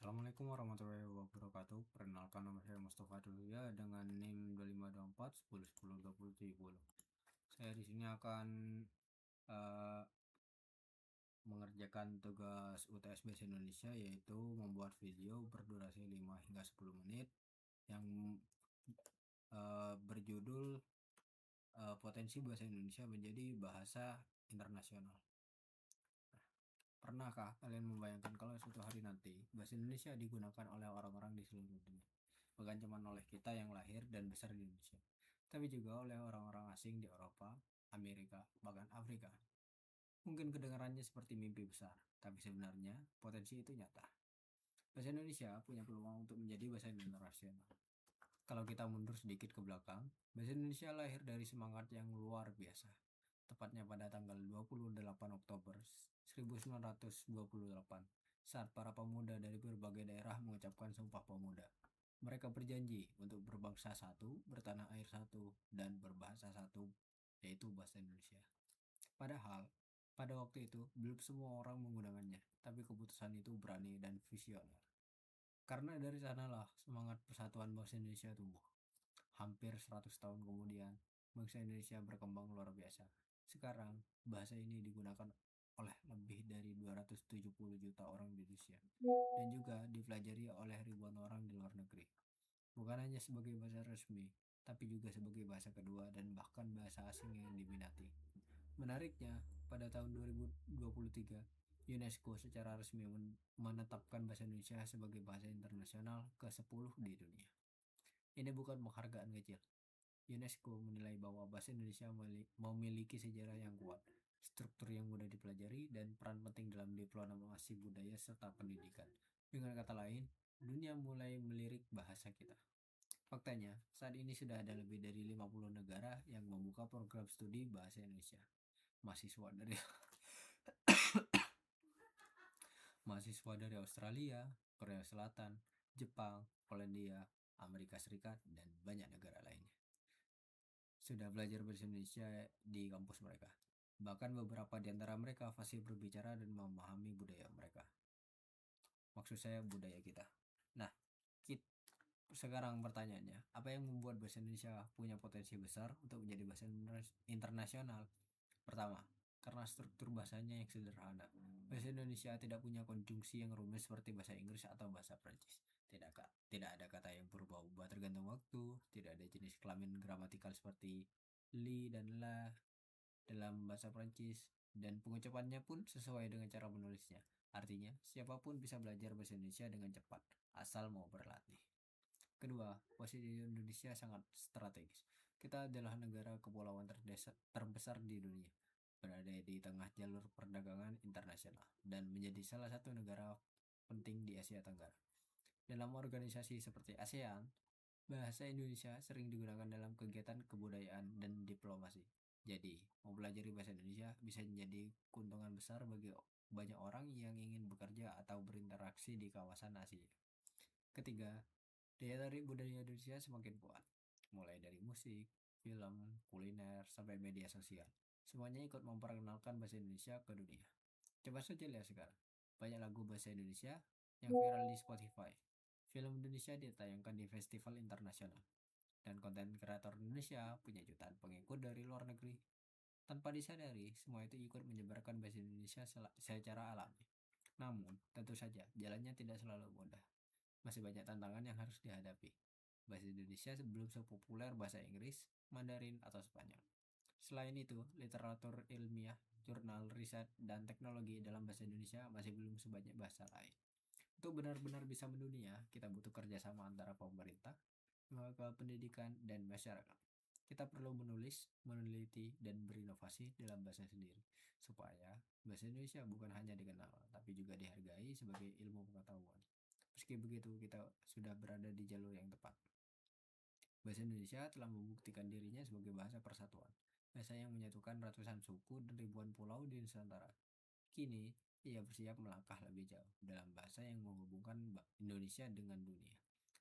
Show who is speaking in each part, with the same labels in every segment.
Speaker 1: Assalamualaikum warahmatullahi wabarakatuh. Perkenalkan, nama saya Mustafa Duluya dengan NIM 2524 10 10 20 70. Saya di sini akan uh, mengerjakan tugas UTS Bahasa Indonesia, yaitu membuat video berdurasi 5 hingga 10 menit yang berjudul Potensi Bahasa Indonesia Menjadi Bahasa Internasional. Pernahkah kalian membayangkan kalau suatu hari nanti bahasa Indonesia digunakan oleh orang-orang di seluruh dunia? Bukan cuma oleh kita yang lahir dan besar di Indonesia, tapi juga oleh orang-orang asing di Eropa, Amerika, bahkan Afrika. Mungkin kedengarannya seperti mimpi besar, tapi sebenarnya potensi itu nyata. Bahasa Indonesia punya peluang untuk menjadi bahasa internasional. Kalau kita mundur sedikit ke belakang, bahasa Indonesia lahir dari semangat yang luar biasa. Tepatnya pada tanggal 28 Oktober 1928, saat para pemuda dari berbagai daerah mengucapkan Sumpah Pemuda. Mereka berjanji untuk berbangsa satu, bertanah air satu, dan berbahasa satu, yaitu bahasa Indonesia. Padahal, pada waktu itu belum semua orang menggunakannya, tapi keputusan itu berani dan visioner. Karena dari sanalah semangat persatuan bahasa Indonesia tumbuh. Hampir 100 tahun kemudian, bangsa Indonesia berkembang luar biasa. Sekarang, bahasa ini digunakan oleh lebih dari 270 juta orang di Indonesia dan juga dipelajari oleh ribuan orang di luar negeri. Bukan hanya sebagai bahasa resmi, tapi juga sebagai bahasa kedua dan bahkan bahasa asing yang diminati. Menariknya, pada tahun 2023, UNESCO secara resmi menetapkan bahasa Indonesia sebagai bahasa internasional ke-10 di dunia. Ini bukan penghargaan kecil. UNESCO menilai bahwa bahasa Indonesia memiliki sejarah yang kuat, struktur yang mudah dipelajari, dan peran penting dalam diplomasi budaya serta pendidikan. Dengan kata lain, dunia mulai melirik bahasa kita. Faktanya, saat ini sudah ada lebih dari 50 negara yang membuka program studi bahasa Indonesia. Mahasiswa dari Australia, Korea Selatan, Jepang, Polandia, Amerika Serikat, dan banyak negara lainnya sudah belajar bahasa Indonesia di kampus mereka. Bahkan beberapa di antara mereka fasih berbicara dan memahami budaya mereka. Maksud saya budaya kita. Nah, sekarang pertanyaannya, apa yang membuat bahasa Indonesia punya potensi besar untuk menjadi bahasa internasional? Pertama, karena struktur bahasanya yang sederhana. Bahasa Indonesia tidak punya konjungsi yang rumit seperti bahasa Inggris atau bahasa Prancis. Tidak ada kata yang berubah-ubah tergantung waktu. Tidak ada jenis kelamin gramatikal seperti li dan la dalam bahasa Prancis. Dan pengucapannya pun sesuai dengan cara menulisnya. Artinya, siapapun bisa belajar bahasa Indonesia dengan cepat, asal mau berlatih. Kedua, posisi Indonesia sangat strategis. Kita adalah negara kepulauan terbesar di dunia, berada di tengah jalur perdagangan internasional, dan menjadi salah satu negara penting di Asia Tenggara. Dalam organisasi seperti ASEAN, bahasa Indonesia sering digunakan dalam kegiatan kebudayaan dan diplomasi. Jadi, mempelajari bahasa Indonesia bisa menjadi keuntungan besar bagi banyak orang yang ingin bekerja atau berinteraksi di kawasan Asia. Ketiga, daya tarik budaya Indonesia semakin kuat, mulai dari musik, film, kuliner, sampai media sosial. Semuanya ikut memperkenalkan bahasa Indonesia ke dunia. Coba saja lihat sekarang, banyak lagu bahasa Indonesia yang viral di Spotify. Film Indonesia ditayangkan di festival internasional. Dan konten kreator Indonesia punya jutaan pengikut dari luar negeri. Tanpa disadari, semua itu ikut menyebarkan bahasa Indonesia secara alami. Namun, tentu saja, jalannya tidak selalu mudah. Masih banyak tantangan yang harus dihadapi. Bahasa Indonesia belum sepopuler bahasa Inggris, Mandarin, atau Spanyol. Selain itu, literatur ilmiah, jurnal, riset, dan teknologi dalam bahasa Indonesia masih belum sebanyak bahasa lain. Untuk benar-benar bisa mendunia, kita butuh kerjasama antara pemerintah, lembaga pendidikan, dan masyarakat. Kita perlu menulis, meneliti, dan berinovasi dalam bahasa sendiri, supaya bahasa Indonesia bukan hanya dikenal, tapi juga dihargai sebagai ilmu pengetahuan. Meski begitu, kita sudah berada di jalur yang tepat. Bahasa Indonesia telah membuktikan dirinya sebagai bahasa persatuan, bahasa yang menyatukan ratusan suku dan ribuan pulau di Nusantara. Kini, ia bersiap melangkah lebih jauh dalam bahasa yang menghubungkan Indonesia dengan dunia.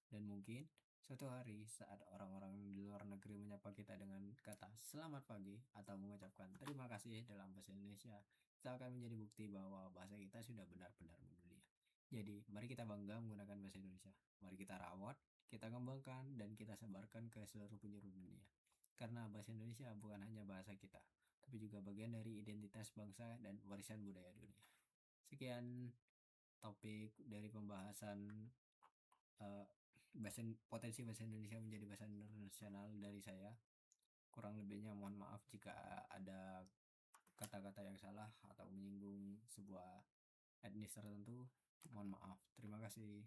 Speaker 1: Dan mungkin suatu hari saat orang-orang di luar negeri menyapa kita dengan kata selamat pagi atau mengucapkan terima kasih dalam bahasa Indonesia, kita akan menjadi bukti bahwa bahasa kita sudah benar-benar mendunia. Jadi, mari kita bangga menggunakan bahasa Indonesia. Mari kita rawat, kita kembangkan, dan kita sebarkan ke seluruh penjuru dunia. Karena bahasa Indonesia bukan hanya bahasa kita, tapi juga bagian dari identitas bangsa dan warisan budaya dunia. Sekian topik dari pembahasan eh, potensi bahasa Indonesia menjadi bahasa internasional dari saya. Kurang lebihnya mohon maaf jika ada kata-kata yang salah atau menyinggung sebuah etnis tertentu. Mohon maaf. Terima kasih.